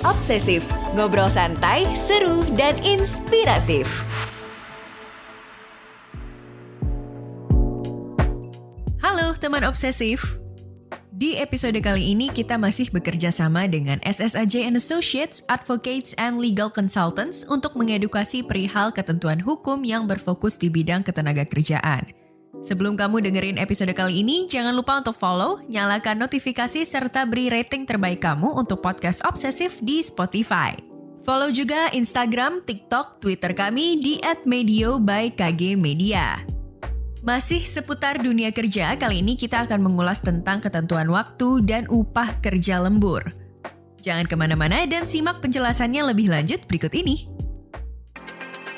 Obsesif, ngobrol santai, seru, dan inspiratif. Halo teman obsesif. Di episode kali ini kita masih bekerja sama dengan SSAJ & Associates, Advocates and Legal Consultants untuk mengedukasi perihal ketentuan hukum yang berfokus di bidang ketenagakerjaan. Sebelum kamu dengerin episode kali ini, jangan lupa untuk follow, nyalakan notifikasi, serta beri rating terbaik kamu untuk podcast Obsesif di Spotify. Follow juga Instagram, TikTok, Twitter kami di @medio_by_kg_media. Masih seputar dunia kerja, kali ini kita akan mengulas tentang ketentuan waktu dan upah kerja lembur. Jangan kemana-mana dan simak penjelasannya lebih lanjut berikut ini.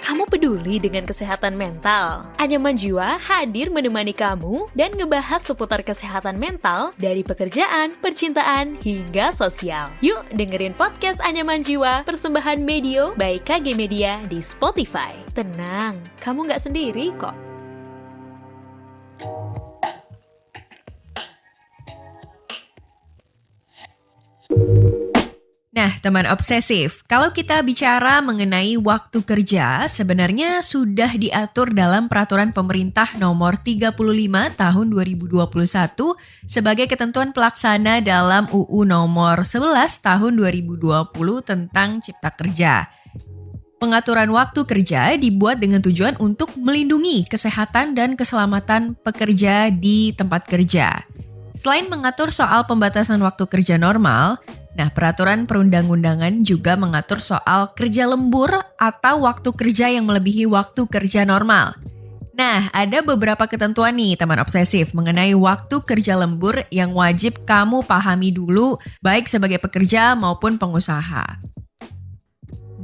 Kamu peduli dengan kesehatan mental? Anyaman Jiwa hadir menemani kamu dan ngebahas seputar kesehatan mental dari pekerjaan, percintaan, hingga sosial. Yuk dengerin podcast Anyaman Jiwa persembahan Medio by KG Media di Spotify. Tenang, kamu nggak sendiri kok. Nah, teman obsesif, kalau kita bicara mengenai waktu kerja, sebenarnya sudah diatur dalam Peraturan Pemerintah Nomor 35 Tahun 2021 sebagai ketentuan pelaksana dalam UU Nomor 11 Tahun 2020 tentang Cipta Kerja. Pengaturan waktu kerja dibuat dengan tujuan untuk melindungi kesehatan dan keselamatan pekerja di tempat kerja. Selain mengatur soal pembatasan waktu kerja normal, nah, peraturan perundang-undangan juga mengatur soal kerja lembur atau waktu kerja yang melebihi waktu kerja normal. Nah, ada beberapa ketentuan nih teman obsesif mengenai waktu kerja lembur yang wajib kamu pahami dulu baik sebagai pekerja maupun pengusaha.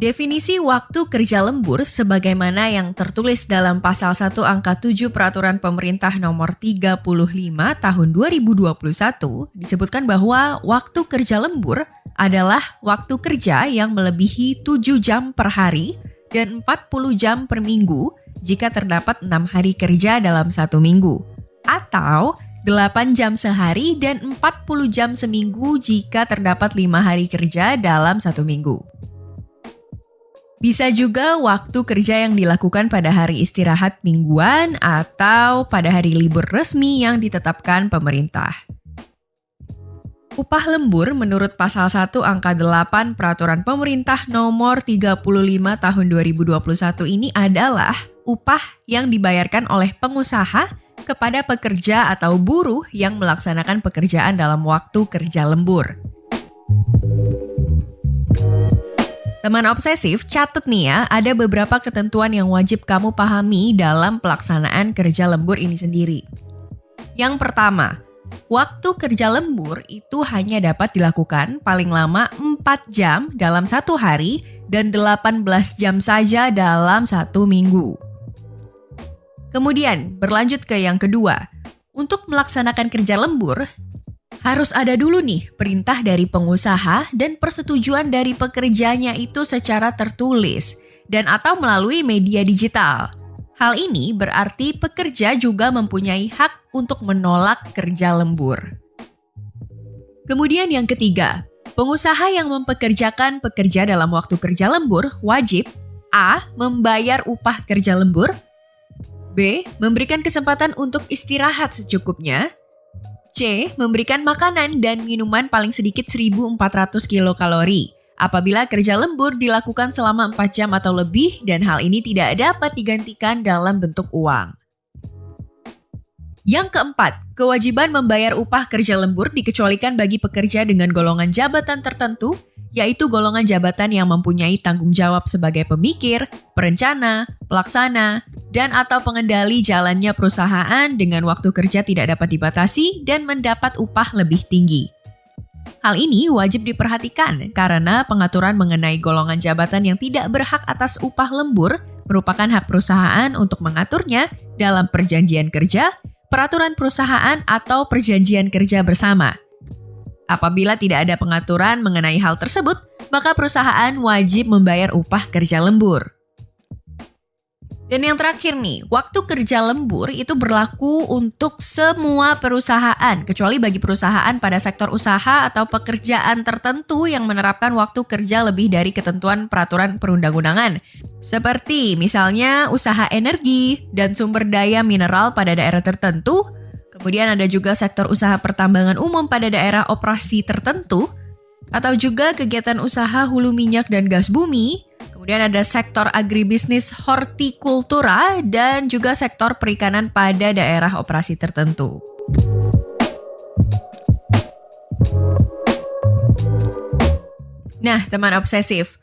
Definisi waktu kerja lembur sebagaimana yang tertulis dalam pasal 1 angka 7 Peraturan Pemerintah Nomor 35 Tahun 2021 disebutkan bahwa waktu kerja lembur adalah waktu kerja yang melebihi 7 jam per hari dan 40 jam per minggu jika terdapat 6 hari kerja dalam satu minggu, atau 8 jam sehari dan 40 jam seminggu jika terdapat 5 hari kerja dalam satu minggu. Bisa juga waktu kerja yang dilakukan pada hari istirahat mingguan atau pada hari libur resmi yang ditetapkan pemerintah. Upah lembur menurut pasal 1 angka 8 Peraturan Pemerintah Nomor 35 Tahun 2021 ini adalah upah yang dibayarkan oleh pengusaha kepada pekerja atau buruh yang melaksanakan pekerjaan dalam waktu kerja lembur. Teman obsesif, catat nih ya, ada beberapa ketentuan yang wajib kamu pahami dalam pelaksanaan kerja lembur ini sendiri. Yang pertama, waktu kerja lembur itu hanya dapat dilakukan paling lama 4 jam dalam satu hari dan 18 jam saja dalam satu minggu. Kemudian, berlanjut ke yang kedua. Untuk melaksanakan kerja lembur, harus ada dulu nih perintah dari pengusaha dan persetujuan dari pekerjanya itu secara tertulis dan atau melalui media digital. Hal ini berarti pekerja juga mempunyai hak untuk menolak kerja lembur. Kemudian yang ketiga, pengusaha yang mempekerjakan pekerja dalam waktu kerja lembur wajib A. Membayar upah kerja lembur, B. Memberikan kesempatan untuk istirahat secukupnya, C. Memberikan makanan dan minuman paling sedikit 1.400 kilokalori apabila kerja lembur dilakukan selama 4 jam atau lebih dan hal ini tidak dapat digantikan dalam bentuk uang. Yang keempat, kewajiban membayar upah kerja lembur dikecualikan bagi pekerja dengan golongan jabatan tertentu, yaitu golongan jabatan yang mempunyai tanggung jawab sebagai pemikir, perencana, pelaksana, dan atau pengendali jalannya perusahaan dengan waktu kerja tidak dapat dibatasi dan mendapat upah lebih tinggi. Hal ini wajib diperhatikan karena pengaturan mengenai golongan jabatan yang tidak berhak atas upah lembur merupakan hak perusahaan untuk mengaturnya dalam perjanjian kerja, peraturan perusahaan, atau perjanjian kerja bersama. Apabila tidak ada pengaturan mengenai hal tersebut, maka perusahaan wajib membayar upah kerja lembur. Dan yang terakhir nih, waktu kerja lembur itu berlaku untuk semua perusahaan, kecuali bagi perusahaan pada sektor usaha atau pekerjaan tertentu yang menerapkan waktu kerja lebih dari ketentuan peraturan perundang-undangan. Seperti misalnya usaha energi dan sumber daya mineral pada daerah tertentu, kemudian ada juga sektor usaha pertambangan umum pada daerah operasi tertentu, atau juga kegiatan usaha hulu minyak dan gas bumi. Kemudian ada sektor agribisnis hortikultura dan juga sektor perikanan pada daerah operasi tertentu. Nah, teman obsesif,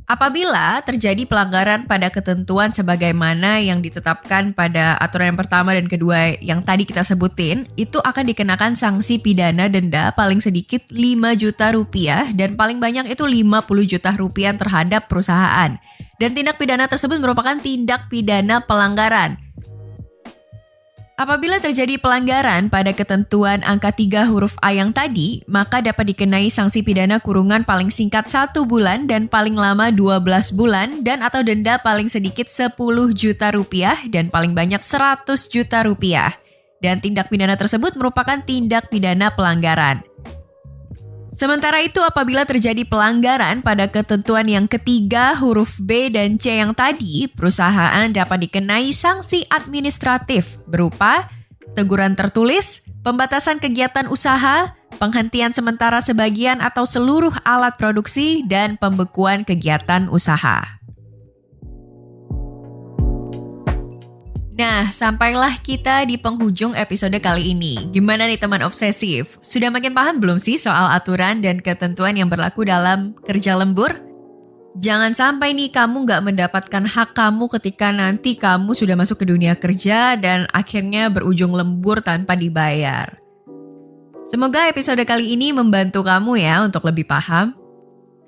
apabila terjadi pelanggaran pada ketentuan sebagaimana yang ditetapkan pada aturan yang pertama dan kedua yang tadi kita sebutin, itu akan dikenakan sanksi pidana denda paling sedikit 5 juta rupiah dan paling banyak itu 50 juta rupiah terhadap perusahaan. Dan tindak pidana tersebut merupakan tindak pidana pelanggaran. Apabila terjadi pelanggaran pada ketentuan angka 3 huruf A yang tadi, maka dapat dikenai sanksi pidana kurungan paling singkat 1 bulan dan paling lama 12 bulan dan atau denda paling sedikit 10 juta rupiah dan paling banyak 100 juta rupiah. Dan tindak pidana tersebut merupakan tindak pidana pelanggaran. Sementara itu apabila terjadi pelanggaran pada ketentuan yang ketiga huruf B dan C yang tadi, perusahaan dapat dikenai sanksi administratif berupa teguran tertulis, pembatasan kegiatan usaha, penghentian sementara sebagian atau seluruh alat produksi, dan pembekuan kegiatan usaha. Nah, sampailah kita di penghujung episode kali ini. Gimana nih teman obsesif? Sudah makin paham belum sih soal aturan dan ketentuan yang berlaku dalam kerja lembur? Jangan sampai nih kamu nggak mendapatkan hak kamu ketika nanti kamu sudah masuk ke dunia kerja dan akhirnya berujung lembur tanpa dibayar. Semoga episode kali ini membantu kamu ya untuk lebih paham.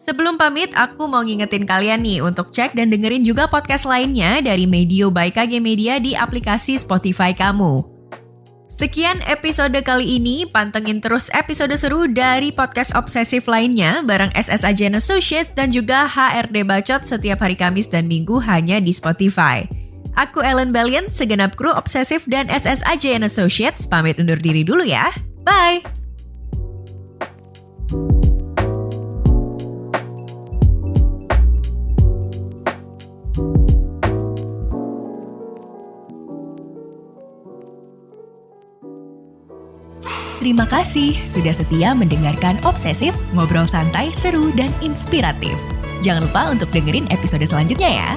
Sebelum pamit, aku mau ngingetin kalian nih untuk cek dan dengerin juga podcast lainnya dari Medio by KG Media di aplikasi Spotify kamu. Sekian episode kali ini, pantengin terus episode seru dari podcast obsesif lainnya bareng SSAJ Associates dan juga HRD Bacot setiap hari Kamis dan Minggu hanya di Spotify. Aku Ellen Bellion, segenap kru obsesif dan SSAJ Associates, pamit undur diri dulu ya. Bye! Terima kasih sudah setia mendengarkan Obsesif, ngobrol santai, seru, dan inspiratif. Jangan lupa untuk dengerin episode selanjutnya ya.